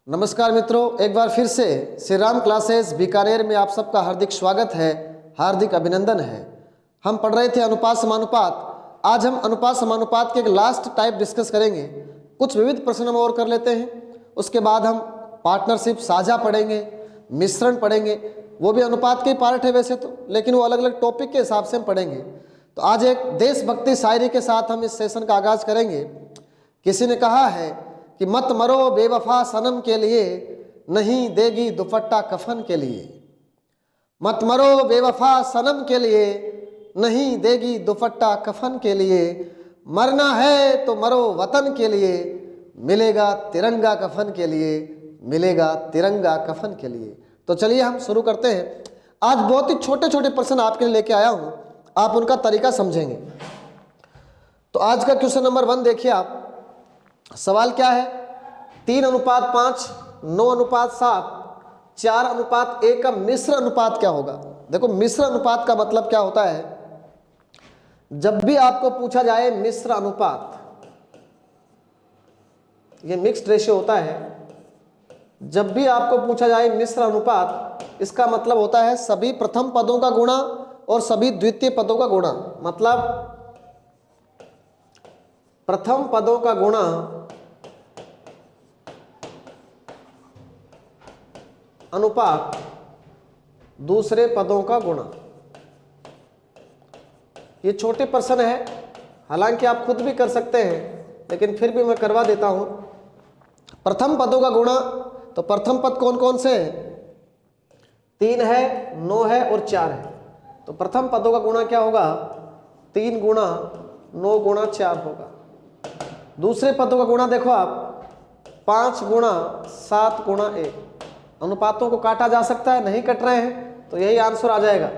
नमस्कार मित्रों, एक बार फिर से श्री राम क्लासेस बीकानेर में आप सबका हार्दिक स्वागत है, हार्दिक अभिनंदन है। हम पढ़ रहे थे अनुपात समानुपात। आज हम अनुपात समानुपात के एक लास्ट टाइप डिस्कस करेंगे। कुछ विविध प्रश्न हम और कर लेते हैं, उसके बाद हम पार्टनरशिप साझा पढ़ेंगे, मिश्रण पढ़ेंगे। वो भी अनुपात के ही पार्ट है वैसे तो, लेकिन वो अलग अलग टॉपिक के हिसाब से हम पढ़ेंगे। तो आज एक देशभक्ति शायरी के साथ हम इस सेशन का आगाज करेंगे। किसी ने कहा है कि मत मरो बेवफा सनम के लिए, नहीं देगी दुपट्टा कफन के लिए। मत मरो बेवफा सनम के लिए, नहीं देगी दुपट्टा कफन के लिए। मरना है तो मरो वतन के लिए, मिलेगा तिरंगा कफन के लिए, मिलेगा तिरंगा कफन के लिए। तो चलिए हम शुरू करते हैं। आज बहुत ही छोटे छोटे प्रश्न आपके लिए लेके आया हूं, आप उनका तरीका समझेंगे। तो आज का क्वेश्चन नंबर 1 देखिए आप। सवाल क्या है? 3:5, 9:7, 4:1 का मिश्र अनुपात क्या होगा? देखो, मिश्र अनुपात का मतलब क्या होता है? जब भी आपको पूछा जाए मिश्र अनुपात, ये मिक्स्ड रेशियो होता है। जब भी आपको पूछा जाए मिश्र अनुपात, इसका मतलब होता है सभी प्रथम पदों का गुणा और सभी द्वितीय पदों का गुणा। मतलब प्रथम पदों का गुणा अनुपात दूसरे पदों का गुणा। ये छोटे प्रश्न है, हालांकि आप खुद भी कर सकते हैं, लेकिन फिर भी मैं करवा देता हूं। प्रथम पदों का गुणा, तो प्रथम पद कौन कौन से हैं? 3 है, 9 है और 4 है। तो प्रथम पदों का गुणा क्या होगा? 3 गुणा 9 गुणा 4 होगा। दूसरे पदों का गुणा देखो आप, 5 गुणा 7 गुणा 1। अनुपातों को काटा जा सकता है, नहीं कट रहे हैं तो यही आंसर आ जाएगा।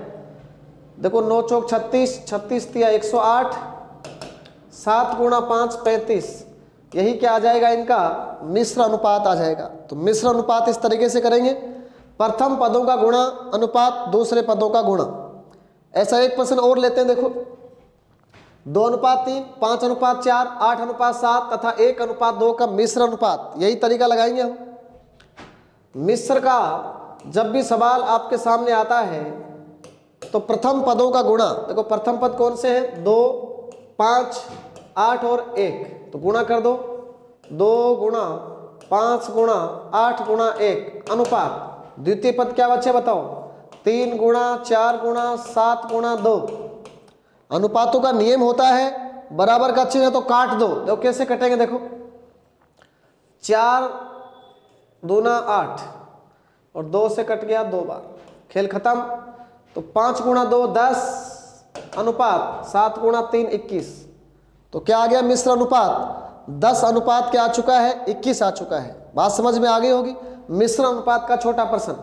देखो, 9 चौक 36, 36 तिया 108, 7 गुणा 5 35। यही क्या आ जाएगा? इनका मिश्र अनुपात आ जाएगा। तो मिश्र अनुपात इस तरीके से करेंगे, प्रथम पदों का गुणा अनुपात दूसरे पदों का गुणा। ऐसा एक प्रश्न और लेते हैं, देखो, 2:3, 5:4, 8:7 तथा 1:2 का मिश्र अनुपात। यही तरीका लगाएंगे हम। मिश्र का जब भी सवाल आपके सामने आता है तो प्रथम पदों का गुणा, देखो प्रथम पद कौन से हैं? 2, 5, 8 और 1। तो गुणा कर दो, 2 गुणा 5 गुणा 8 गुणा 1 अनुपात। द्वितीय पद क्या बचे बताओ? 3 गुणा 4 गुणा 7 गुणा 2। अनुपातों का नियम होता है बराबर का चिन्ह है तो काट दो। देखो कैसे कटेंगे, देखो, 4 दूना 8 और 2 से कट गया 2 बार, खेल खत्म। तो 5 गुणा 2 10 अनुपात 7 गुणा 3 21। तो क्या आ गया? मिश्र अनुपात 10 अनुपात क्या आ चुका है? 21 आ चुका है। बात समझ में आ गई होगी। मिश्र अनुपात का छोटा प्रश्न।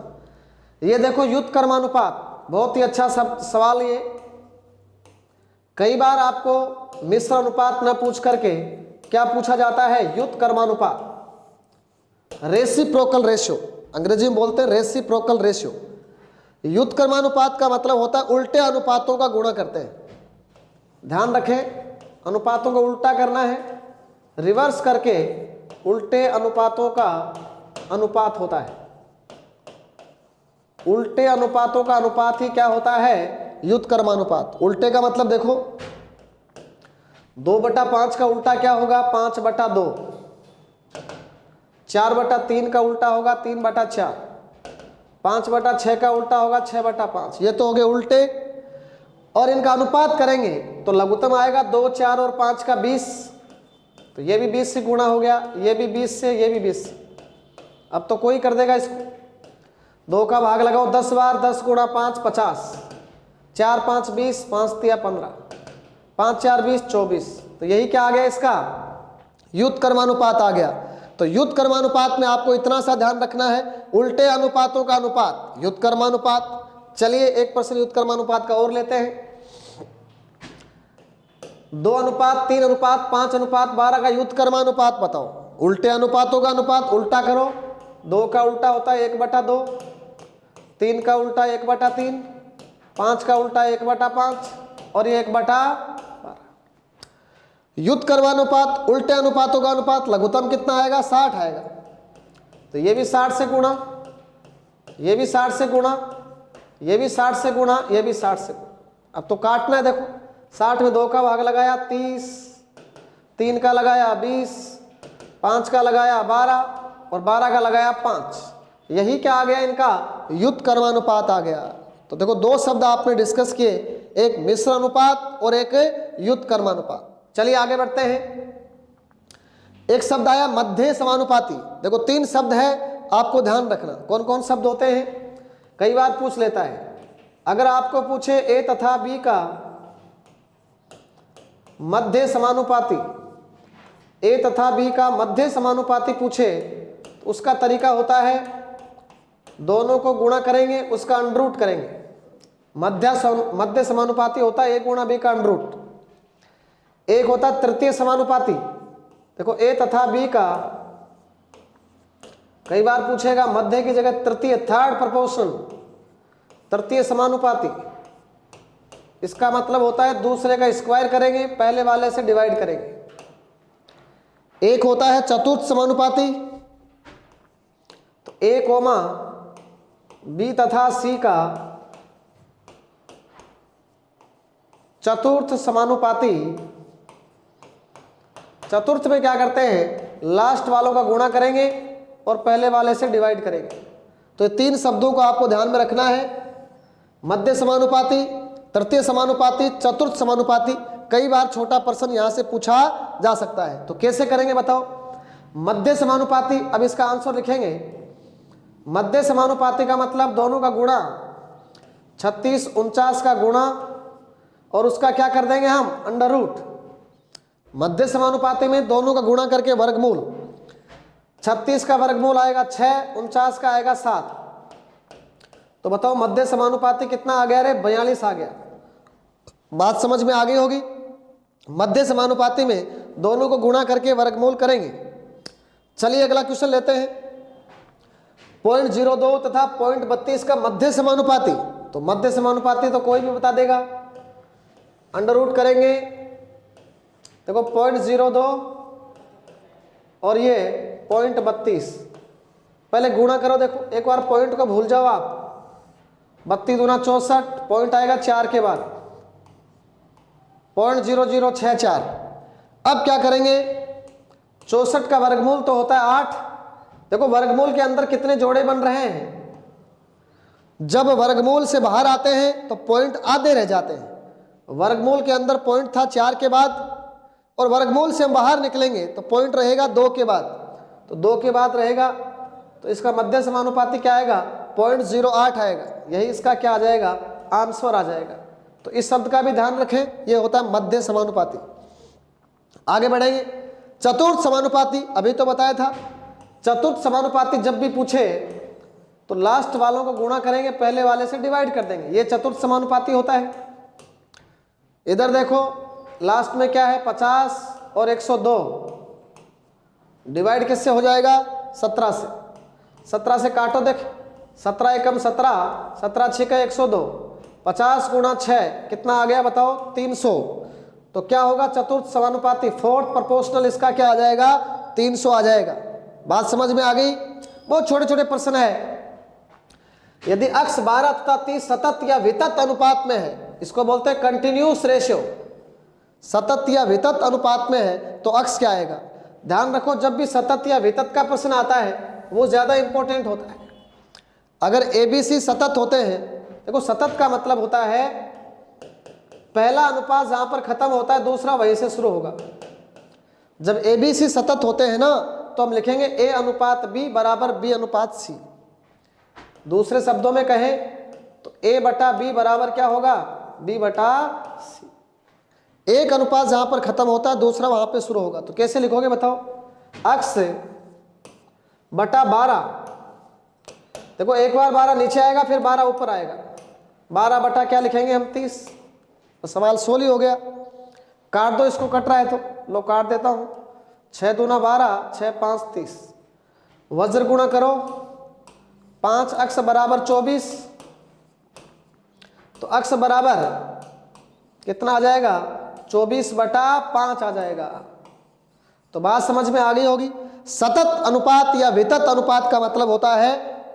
ये देखो, युत्क्रमानुपात, बहुत ही अच्छा सवाल। ये कई बार आपको मिश्र अनुपात न पूछ करके क्या पूछा जाता है? युत्क्रमानुपात, रेसिप्रोकल रेशियो, अंग्रेजी में बोलते हैं रेसिप्रोकल रेशियो। युत्क्रमानुपात का मतलब होता है उल्टे अनुपातों का गुणा करते हैं। ध्यान रखें, अनुपातों को उल्टा करना है, रिवर्स करके उल्टे अनुपातों का अनुपात होता है। उल्टे अनुपातों का अनुपात ही क्या होता है? युत्क्रमानुपात। उल्टे का मतलब देखो, 2/5 का उल्टा क्या होगा? 5/2। 4/3 का उल्टा होगा 3/4। 5/6 का उल्टा होगा 6/5। ये तो हो गए उल्टे। और इनका अनुपात करेंगे तो लघुत्तम आएगा 2, 4 और 5 का 20। तो ये भी 20 से गुणा हो गया, ये भी 20 से, ये भी 20 से। अब तो कोई कर देगा इसको। 2 का भाग लगाओ 10 बार, 10 गुणा 5 50, 4 5 20, 5 तिया 15, 5 4 20 24। तो यही क्या आ गया? इसका युत्क्रमानुपात आ गया। तो युत्क्रमानुपात में आपको इतना सा ध्यान रखना है, उल्टे अनुपातों का अनुपात युत्क्रमानुपात। चलिए एक प्रश्न युत्क्रमानुपात का और लेते हैं। 2:3:5:12 का युत्क्रमानुपात बताओ। उल्टे अनुपातों का अनुपात उल्टा करो। 2 का उल्टा होता है 1/2, 3 का उल्टा 1/3, 5 का उल्टा 1/5 और ये 1/12। युत्क्रमानुपात, उल्टे अनुपातों का अनुपात, लघुत्तम कितना आएगा? 60 आएगा। तो ये भी 60 से गुणा, ये भी 60 से गुणा, ये भी 60 से गुणा, ये भी 60 से गुणा। अब तो काटना है, देखो 60 में 2 का भाग लगाया 30, 3 का लगाया 20, 5 का लगाया 12 और 12 का लगाया 5। यही क्या आ गया इनका? युत कर्मानुपात आ गया। तो देखो 2 शब्द आपने डिस्कस किए, एक मिश्र अनुपात और एक युत कर्मानुपात। चलिए आगे बढ़ते हैं। एक शब्द आया मध्य समानुपाती। देखो 3 शब्द है, आपको ध्यान रखना कौन कौन शब्द होते हैं। कई बार पूछ लेता है, अगर आपको पूछे ए तथा बी का मध्य समानुपाती, ए तथा बी का मध्य समानुपाती पूछे तो उसका तरीका होता है दोनों को गुणा करेंगे, उसका अंडर करेंगे। मध्य समानुपाती होता है ए गुणा बी का अंडर। एक होता है तृतीय समानुपाती। देखो ए तथा बी का कई बार पूछेगा मध्य की जगह तृतीय, थर्ड प्रोपोर्शन, तृतीय समानुपाती। इसका मतलब होता है दूसरे का स्क्वायर करेंगे, पहले वाले से डिवाइड करेंगे। एक होता है चतुर्थ समानुपाती। तो ए कोमा बी तथा सी का चतुर्थ समानुपाती। चतुर्थ में क्या करते हैं? लास्ट वालों का गुणा करेंगे और पहले वाले से डिवाइड करेंगे। तो 3 शब्दों को आपको ध्यान में रखना है, मध्य समानुपाती, तृतीय समानुपाती, चतुर्थ समानुपाती। कई बार छोटा प्रश्न यहां से पूछा जा सकता है, तो कैसे करेंगे बताओ? मध्य समानुपाती, अब इसका आंसर लिखेंगे। मध्य समानुपाती का मतलब दोनों का गुणा, 36 49 का गुणा और उसका क्या कर देंगे हम? Under root. मध्य समानुपाती में दोनों का गुणा करके वर्गमूल, 36 का वर्गमूल आएगा 6, 49 का आएगा 7। तो बताओ मध्य समानुपाती कितना आ गया रे? 42 आ गया। बात समझ में आ गई होगी। मध्य समानुपाती में दोनों को गुणा करके वर्गमूल करेंगे। चलिए अगला क्वेश्चन लेते हैं। 0.02 तथा 0.32 का मध्य समानुपाती। तो मध्य समानुपाती तो कोई भी बता देगा, अंडर रूट करेंगे। देखो 0.02 और ये 0.32, पहले गुणा करो। देखो एक बार पॉइंट को भूल जाओ आप, 32 दूना 64, पॉइंट आएगा 4 के बाद 0.0064। अब क्या करेंगे? 64 का वर्गमूल तो होता है 8। देखो वर्गमूल के अंदर कितने जोड़े बन रहे हैं? जब वर्गमूल से बाहर आते हैं तो पॉइंट आधे रह जाते हैं। वर्गमूल के अंदर पॉइंट था 4 के बाद, और वर्गमूल से हम बाहर निकलेंगे तो पॉइंट रहेगा 2 के बाद। तो 2 के बाद रहेगा, तो इसका मध्य समानुपाती क्या आएगा? 0.08 आएगा। यही इसका क्या आ जाएगा? आंसर आ जाएगा। तो इस शब्द का भी ध्यान रखें, यह होता है मध्य समानुपाती। आगे बढ़ेंगे। चतुर्थ समानुपाती, अभी तो बताया था। चतुर्थ समानुपाती जब भी पूछे तो लास्ट वालों को गुणा करेंगे, पहले वाले से डिवाइड कर देंगे। ये चतुर्थ समानुपाती होता है। इधर देखो लास्ट में क्या है? 50 और 102। डिवाइड किससे हो जाएगा? 17 से। 17 से काटो, देख 17 एकम 17, 17 6 102, 50 गुणा 6 कितना आ गया बताओ? 300। तो क्या होगा? चतुर्थ समानुपाती, फोर्थ प्रोपोर्शनल, इसका क्या आ जाएगा? 300 आ जाएगा। बात समझ में आ गई? बहुत छोटे छोटे प्रश्न है। यदि अक्ष 12 तथा 30 सतत या वितत अनुपात में है, इसको बोलते हैं कंटिन्यूस रेशियो। सतत या वितत अनुपात में है तो अक्ष क्या आएगा? ध्यान रखो, जब भी सतत या वितत का प्रश्न आता है वो ज्यादा इंपॉर्टेंट होता है। अगर ABC सतत होते हैं, देखो सतत का मतलब होता है पहला अनुपात जहां पर खत्म होता है दूसरा वहीं से शुरू होगा। जब ABC सतत होते हैं ना, तो हम लिखेंगे A अनुपात B बराबर B अनुपात C। दूसरे शब्दों में कहें तो A बटा B बराबर क्या होगा? B बटा C। एक अनुपात जहां पर खत्म होता है दूसरा वहां पे शुरू होगा। तो कैसे लिखोगे बताओ? अक्ष बटा 12। देखो एक बार 12 नीचे आएगा, फिर 12 ऊपर आएगा। 12 बटा क्या लिखेंगे हम? 30। तो सवाल 16 हो गया। काट दो, इसको कट रहा है तो लो काट देता हूं। 6 दूना 12, 6 5 30। वज्र गुणा करो, 5 अक्ष बराबर 24। तो अक्ष बराबर कितना आ जाएगा? 24 बटा 5 आ जाएगा। तो बात समझ में आ गई होगी। सतत अनुपात या वितत अनुपात का मतलब होता है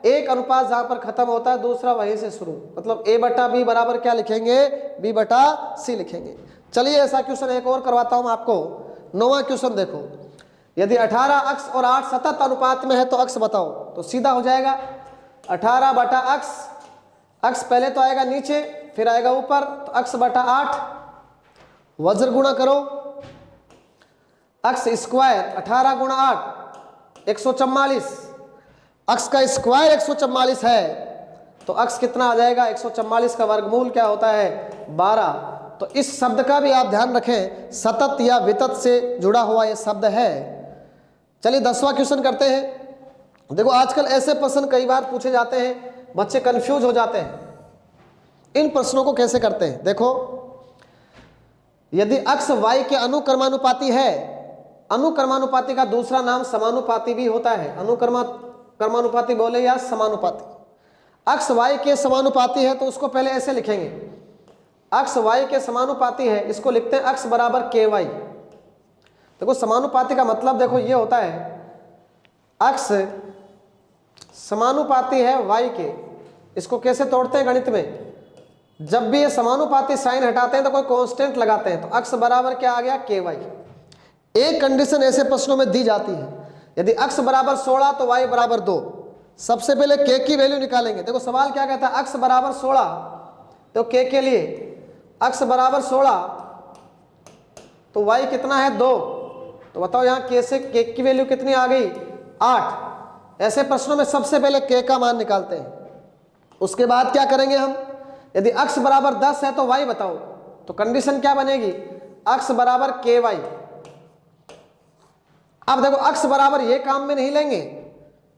एक अनुपात जहां पर खत्म होता है दूसरा वहीं से शुरू, मतलब a बटा बी बराबर क्या लिखेंगे, b बटा c लिखेंगे। चलिए ऐसा क्वेश्चन एक और करवाता हूं आपको। 9वां क्वेश्चन देखो, यदि 18 अक्स और 8 सतत अनुपात में है तो अक्स बताओ। तो सीधा हो जाएगा 18 बटा अक्स, अक्स पहले तो आएगा नीचे फिर आएगा ऊपर, तो अक्स बटा 8, वज्र गुणा करो, अक्स स्क्वायर 18 गुणा 8 144, अक्स का स्क्वायर 144 है तो अक्स कितना आ जाएगा, 144 का वर्गमूल क्या होता है 12। तो इस शब्द का भी आप ध्यान रखें, सतत या वितत से जुड़ा हुआ यह शब्द है। चलिए 10वां क्वेश्चन करते हैं। देखो आजकल ऐसे प्रश्न कई बार पूछे जाते हैं, बच्चे कंफ्यूज हो जाते हैं। इन प्रश्नों को कैसे करते हैं, देखो यदि अक्स y के अनुक्रमानुपाती है, अनुक्रमानुपाती का दूसरा नाम समानुपाती भी होता है, अनुक्रमानुपाती बोले या समानुपाती। अक्स y के समानुपाती है तो उसको पहले ऐसे लिखेंगे, अक्स y के समानुपाती है, इसको लिखते हैं अक्स बराबर ky। देखो समानुपाती का मतलब देखो ये होता है, अक्स समानुपाती है y के, इसको कैसे तोड़ते हैं गणित में, जब भी ये समानुपाती साइन हटाते हैं तो कोई कांस्टेंट लगाते हैं, तो अक्स बराबर क्या आ गया ky। एक कंडीशन ऐसे प्रश्नों में दी जाती है, यदि अक्स बराबर 16 तो y बराबर 2। सबसे पहले k की वैल्यू निकालेंगे। देखो सवाल क्या कहता है, अक्स बराबर 16 तो k के लिए अक्स बराबर 16 तो y कितना है 2, तो बताओ यहाँ k से k की वैल्यू कितनी आ गई 8। ऐसे प्रश्नों में सबसे पहले k का मान निकालते हैं, उसके बाद क्या करेंगे हम, यदि अक्स बराबर 10 है तो y बताओ, तो कंडीशन क्या बनेगी, अक्स बराबर ky। अब देखो अक्स बराबर ये काम में नहीं लेंगे,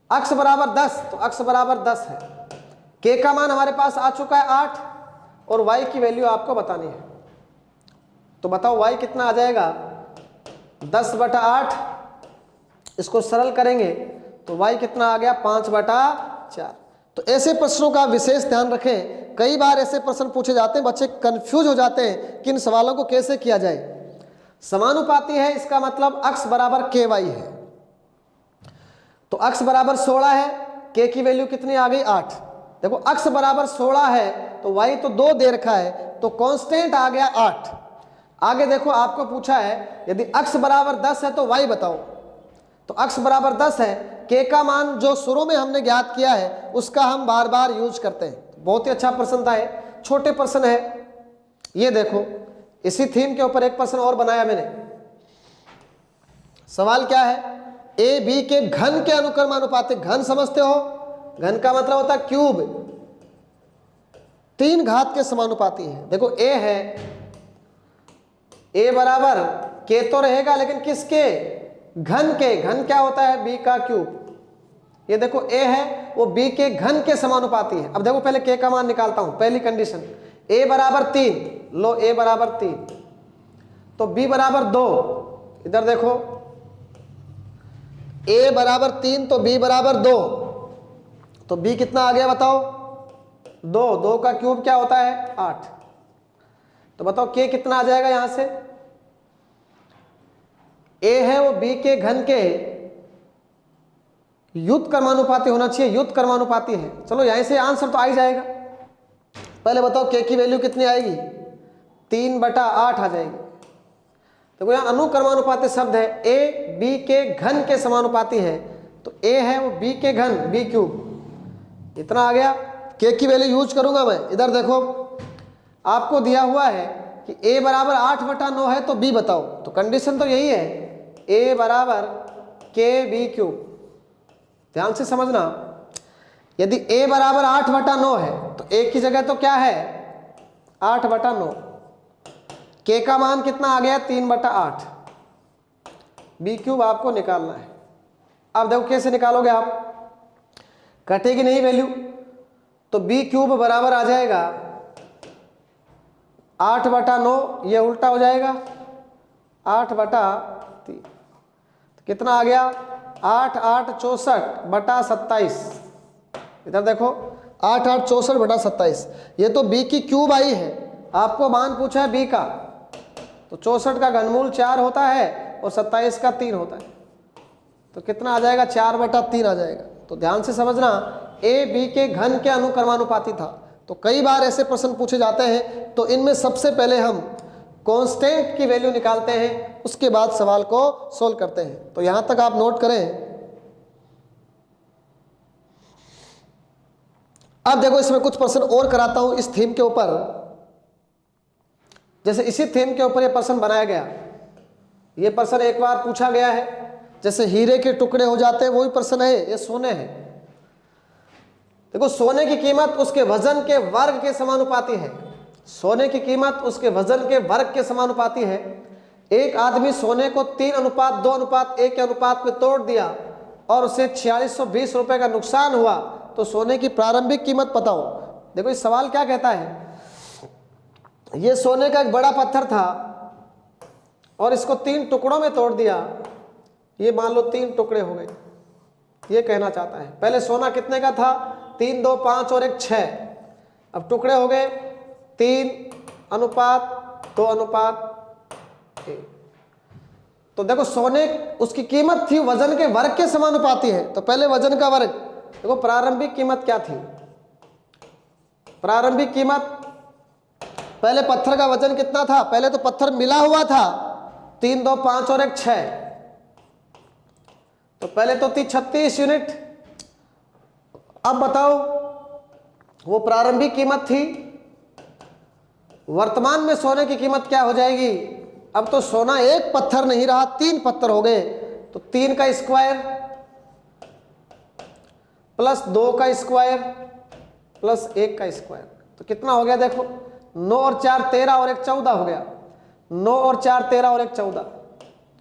अक्स बराबर 10 तो अक्स बराबर 10 है, k का मान हमारे पास आ चुका है 8 और y की वैल्यू आपको बतानी है। तो बताओ y कितना आ जाएगा 10 बटा 8, इसको सरल करेंगे तो y कितना आ गया 5 बटा 4। तो ऐसे प्रश्नों का विशेष ध्यान रखें, कई बार ऐसे प्रश्न पूछे जाते हैं, बच्चे कंफ्यूज हो जाते हैं कि इन सवालों को कैसे किया जाए। समानुपाती है इसका मतलब अक्स बराबर ky है, तो अक्स बराबर 16 है, k की वैल्यू कितनी आ गई 8। देखो अक्स बराबर 16 है तो y तो 2 दे रखा है तो कांस्टेंट आ गया 8। आगे देखो आपको पूछा है यदि अक्स बराबर 10 है तो y बताओ, तो अक्स बराबर 10 है, k का मान जो शुरू में हमने ज्ञात किया है उसका हम बार बार यूज करते हैं। बहुत ही अच्छा प्रश्न था, छोटे प्रश्न है ये। देखो इसी थीम के ऊपर एक प्रश्न और बनाया मैंने। सवाल क्या है, ए बी के घन के अनुक्रमानुपाती, घन समझते हो, घन का मतलब होता है क्यूब, 3 घात के समानुपाती है। देखो ए है, ए बराबर के तो रहेगा लेकिन किसके, घन के, घन क्या होता है बी का क्यूब। ये देखो ए है वो बी के घन के समानुपाती है। अब देखो पहले के का मान निकालता हूं, पहली कंडीशन ए बराबर 3, लो ए बराबर 3 तो बी बराबर 2, इधर देखो ए बराबर 3 तो बी बराबर 2, तो बी कितना आ गया बताओ 2, 2 का क्यूब क्या होता है 8। तो बताओ के कितना आ जाएगा यहां से, ए है वो बी के घन के युत कर्मानुपाती होना चाहिए, युत कर्मानुपाती है। चलो यहीं से आंसर तो आ ही जाएगा। पहले बताओ के की वैल्यू कितनी आएगी 3 बटा 8 आ जाएगी। देखो यहाँ अनुक्रमानुपाती शब्द है, ए बी के घन के समानुपाती है, तो ए है वो बी के घन, बी क्यूब, इतना आ गया। के की वैल्यू यूज करूंगा मैं, इधर देखो आपको दिया हुआ है कि ए बराबर 8 बटा 9 है तो बी बताओ, तो कंडीशन तो यही है ए बराबर के बी क्यूब। ध्यान से समझना, यदि a बराबर 8 बटा 9 है तो a की जगह तो क्या है 8 बटा 9, k का मान कितना आ गया 3 बटा 8, बी क्यूब आपको निकालना है। अब देखो कैसे निकालोगे आप, कटेगी नहीं वैल्यू, तो बी क्यूब बराबर आ जाएगा 8 बटा 9, ये उल्टा हो जाएगा 8 बटा 3, तो कितना आ गया 8 8 64 बटा 27। इधर देखो 8 8 64 बटा 27, ये तो b की क्यूब आई है, आपको मान पूछा है b का, तो 64 का घनमूल 4 होता है और 27 का 3 होता है। तो कितना आ जाएगा, 4/3 आ जाएगा। तो ध्यान से समझना, ए बी के घन के अनुक्रमानुपाती था। तो कई बार ऐसे प्रश्न पूछे जाते हैं, तो इनमें सबसे पहले हम कांस्टेंट की वैल्यू निकालते हैं, उसके बाद सवाल को सोल्व करते हैं। तो यहां तक आप नोट करें। अब देखो इसमें कुछ प्रश्न और कराता हूं इस थीम के ऊपर। जैसे इसी थीम के ऊपर ये प्रश्न बनाया गया, ये प्रश्न एक बार पूछा गया है, जैसे हीरे के टुकड़े हो जाते हैं, वही प्रश्न है, ये सोने हैं। देखो सोने की कीमत उसके वजन के वर्ग के समानुपाती है। सोने की कीमत उसके वजन के वर्ग के समानुपाती है। एक आदमी सोने को 3:2:1 के अनुपात में तोड़ दिया और उसे 4620 रुपए का नुकसान हुआ, तो सोने की प्रारंभिक कीमत बताओ। देखो इस सवाल क्या कहता है, ये सोने का एक बड़ा पत्थर था और इसको 3 टुकड़ों में तोड़ दिया, ये मान लो 3 टुकड़े हो गए, ये कहना चाहता है। पहले सोना कितने का था, 3, 2, 5 और 1, 6। अब टुकड़े हो गए 3:2:1। तो देखो सोने उसकी कीमत थी वजन के वर्ग के समानुपाती है, तो पहले वजन का वर्ग। देखो प्रारंभिक कीमत क्या थी, प्रारंभिक कीमत, पहले पत्थर का वजन कितना था, पहले तो पत्थर मिला हुआ था 3, 2, 5 और 1, 6, तो पहले तो थी 36 यूनिट। अब बताओ वो प्रारंभिक कीमत थी, वर्तमान में सोने की कीमत क्या हो जाएगी। अब तो सोना एक पत्थर नहीं रहा, 3 पत्थर हो गए, तो 3 का स्क्वायर प्लस 2 का स्क्वायर प्लस 1 का स्क्वायर, तो कितना हो गया देखो, 9 और 4 13 और 1 14 हो गया। 9 और 4 13 और 1 14,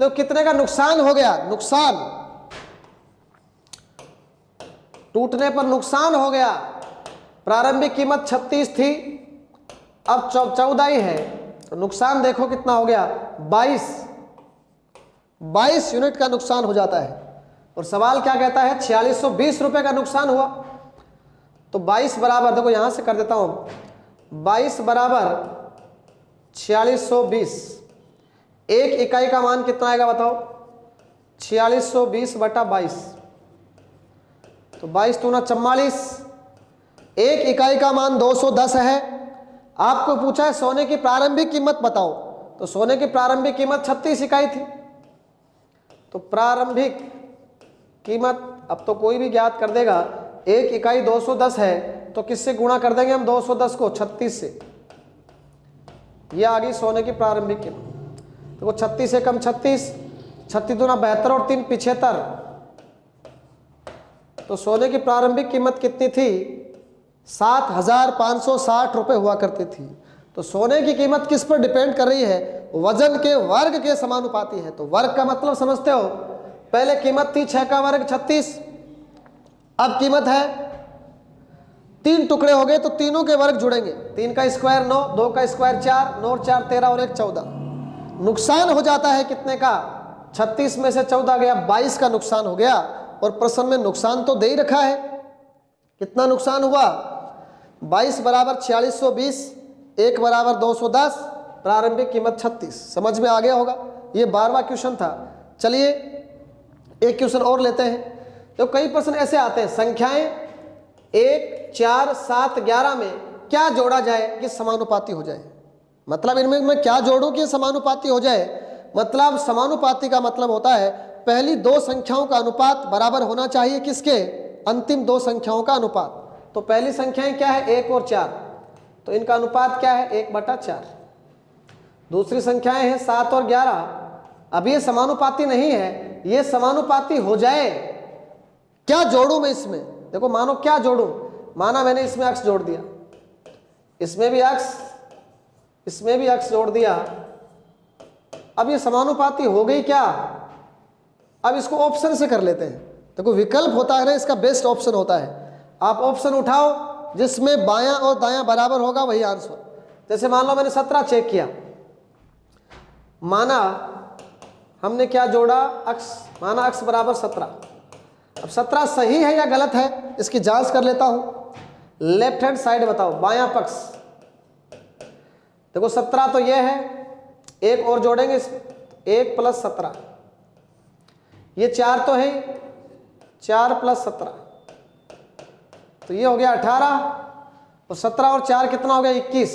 तो कितने का नुकसान हो गया, नुकसान टूटने पर नुकसान हो गया। प्रारंभिक कीमत 36 थी, अब 14 ही है, तो नुकसान देखो कितना हो गया, 22 यूनिट का नुकसान हो जाता है। और सवाल क्या कहता है, 4620 रुपए का नुकसान हुआ। तो 22 बराबर, देखो यहां से कर देता हूं, 22 बराबर 4620, एक इकाई का मान कितना आएगा बताओ, 4620/22, तो 22 दूना 44, एक इकाई का मान 210 है। आपको पूछा है सोने की प्रारंभिक कीमत बताओ, तो सोने की प्रारंभिक कीमत 36 इकाई थी, तो प्रारंभिक कीमत अब तो कोई भी ज्ञात कर देगा, एक इकाई 210 है, तो किससे गुणा कर देंगे हम 210 को, 36 से, ये आ गई सोने की प्रारंभिक कीमत। देखो 36 से कम 36, 36 दूना 72 और 3 75, तो सोने की प्रारंभिक कीमत कितनी थी, 7560 रुपए हुआ करती थी। तो सोने की कीमत किस पर डिपेंड कर रही है, वजन के वर्ग के समानुपाती है। तो वर्ग का मतलब समझते हो, पहले कीमत थी 6 का वर्ग 36, अब कीमत है 3 टुकड़े हो गए, तो तीनों के वर्ग जुड़ेंगे, 3 का स्क्वायर 9, 2 का स्क्वायर 4, 9 और 4 13 और 1 14। नुकसान हो जाता है कितने का, 36 में से 14 गया, 22 का नुकसान हो गया। और प्रश्न में नुकसान तो दे ही रखा है, कितना नुकसान हुआ, 22 बराबर 4620, 1 बराबर 210, प्रारंभिक कीमत 36। समझ में आ गया होगा, ये 12वां क्वेश्चन था। चलिए एक क्वेश्चन और लेते हैं। तो कई प्रश्न ऐसे आते हैं, संख्याएं 1, 4, 7, 11 में क्या जोड़ा जाए कि समानुपाती हो जाए। मतलब इनमें मैं क्या जोड़ूं कि समानुपाती हो जाए। मतलब समानुपाती का मतलब होता है पहली 2 संख्याओं का अनुपात बराबर होना चाहिए किसके, अंतिम 2 संख्याओं का अनुपात। तो पहली संख्याएं क्या है, 1 और 4, तो इनका अनुपात क्या है, 1/4। दूसरी संख्याएं हैं 7 और 11, अब ये समानुपाती नहीं है, ये समानुपाती हो जाए, क्या जोड़ूं मैं इसमें। देखो मानो क्या जोड़ूं, माना मैंने इसमें अक्स जोड़ दिया, इसमें भी अक्स, इसमें भी अक्स जोड़ दिया, अब ये समानुपाती हो गई क्या। अब इसको ऑप्शन से कर लेते हैं। देखो विकल्प होता है ना, इसका बेस्ट ऑप्शन होता है। आप ऑप्शन उठाओ जिसमें बायां और दायां बराबर होगा वही आंसर। जैसे मान लो मैंने 17 चेक किया, माना हमने क्या जोड़ा, अक्स, माना अक्स बराबर 17। अब 17 सही है या गलत है इसकी जांच कर लेता हूं। लेफ्ट हैंड साइड बताओ, बायां पक्ष। देखो 17 तो ये है, एक और जोड़ेंगे, 1 + 17, ये 4 तो है, 4 + 17, तो ये हो गया 18, और 17 और 4 कितना हो गया 21।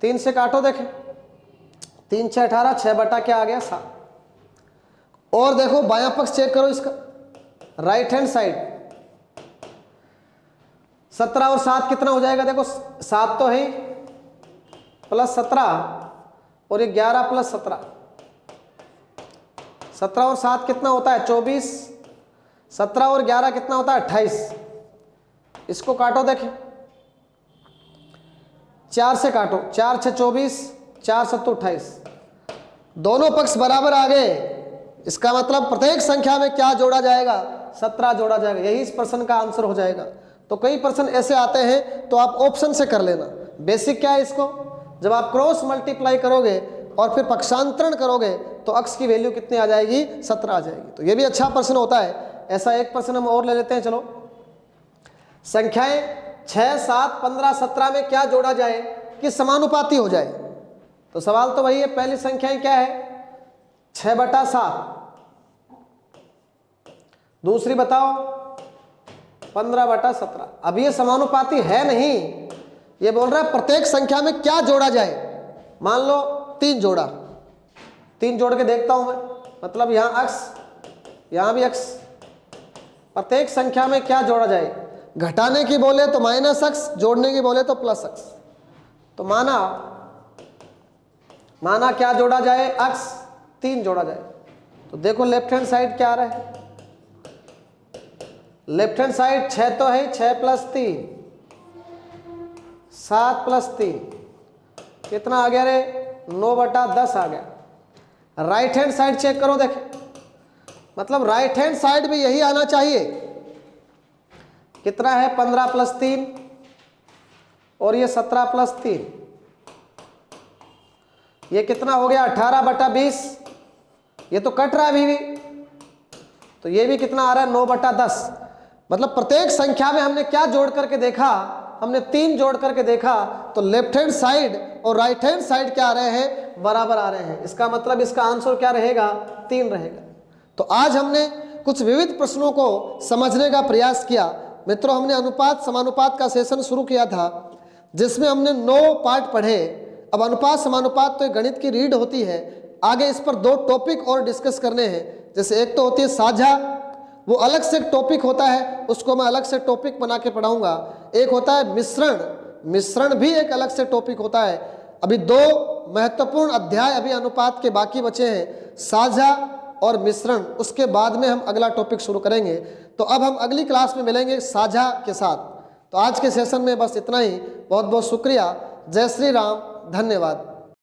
3 से काटो, देखें 3 × 6 = 18, 6 बटा क्या आ गया 7। और देखो बायां पक्ष चेक करो इसका, राइट हैंड साइड, 17 और 7 कितना हो जाएगा, देखो 7 तो है प्लस 17, और ये 11 + 17, 17 और 7 कितना होता है 24, 17 और 11 कितना होता है 28। इसको काटो, देखें 4 से काटो, 4 × 6 = 24, 4 × 7 = 28, दोनों पक्ष बराबर आ गए। इसका मतलब प्रत्येक संख्या में क्या जोड़ा जाएगा, 17 जोड़ा जाएगा। यही इस प्रश्न का आंसर हो जाएगा। तो कई प्रश्न ऐसे आते हैं तो आप ऑप्शन से कर लेना। बेसिक क्या है इसको, जब आप क्रॉस मल्टीप्लाई करोगे और फिर पक्षांतरण करोगे तो अक्स की वैल्यू कितनी आ जाएगी, 17 आ जाएगी। तो ये भी अच्छा प्रश्न होता है। ऐसा एक प्रश्न हम और ले लेते हैं, चलो। संख्याएं 6, 7, 15, 17 में क्या जोड़ा जाए कि समानुपाती हो जाए। तो सवाल तो वही है, पहली संख्याएं क्या है 6 बटा 7, दूसरी बताओ 15 बटा 17। अब ये समानुपाती है नहीं, ये बोल रहा है प्रत्येक संख्या में क्या जोड़ा जाए। मान लो 3 जोड़ा, 3 जोड़ के देखता हूं मैं, मतलब यहां अक्स यहां भी अक्स, प्रत्येक संख्या में क्या जोड़ा जाए। घटाने की बोले तो माइनस अक्स, जोड़ने की बोले तो प्लस अक्स। तो माना क्या जोड़ा जाए, अक्स 3 जोड़ा जाए। तो देखो लेफ्ट हैंड साइड क्या आ रहा है, लेफ्ट हैंड साइड 6 तो है, 6 + 3, 7 + 3 कितना आ गया रे 9 बटा 10 आ गया। राइट हैंड साइड चेक करो, देखें मतलब राइट हैंड साइड भी यही आना चाहिए। कितना है 15 + 3 और ये 17 + 3, ये कितना हो गया 18 बटा 20। ये तो कट रहा है अभी भी, तो ये भी कितना आ रहा है 9 बटा 10। मतलब प्रत्येक संख्या में हमने क्या जोड़ करके देखा, हमने 3 जोड़ करके देखा। तो लेफ्ट हैंड साइड और राइट हैंड साइड क्या आ रहे हैं, बराबर आ रहे हैं। इसका मतलब इसका आंसर क्या रहेगा, 3 रहेगा। तो आज हमने कुछ विविध प्रश्नों को समझने का प्रयास किया। मित्रों, हमने अनुपात समानुपात का सेशन शुरू किया था जिसमें हमने 9 पार्ट पढ़े। अब अनुपात समानुपात तो एक गणित की रीड होती है, आगे इस पर 2 टॉपिक और डिस्कस करने हैं। जैसे एक तो होती है साझा, वो अलग से टॉपिक होता है, उसको मैं अलग से टॉपिक बना के पढ़ाऊंगा। एक होता है मिश्रण, मिश्रण भी एक अलग से टॉपिक होता है। अभी 2 महत्वपूर्ण अध्याय अभी अनुपात के बाकी बचे हैं, साझा और मिश्रण। उसके बाद में हम अगला टॉपिक शुरू करेंगे। तो अब हम अगली क्लास में मिलेंगे साझा के साथ। तो आज के सेशन में बस इतना ही। बहुत बहुत शुक्रिया। जय श्री राम, धन्यवाद।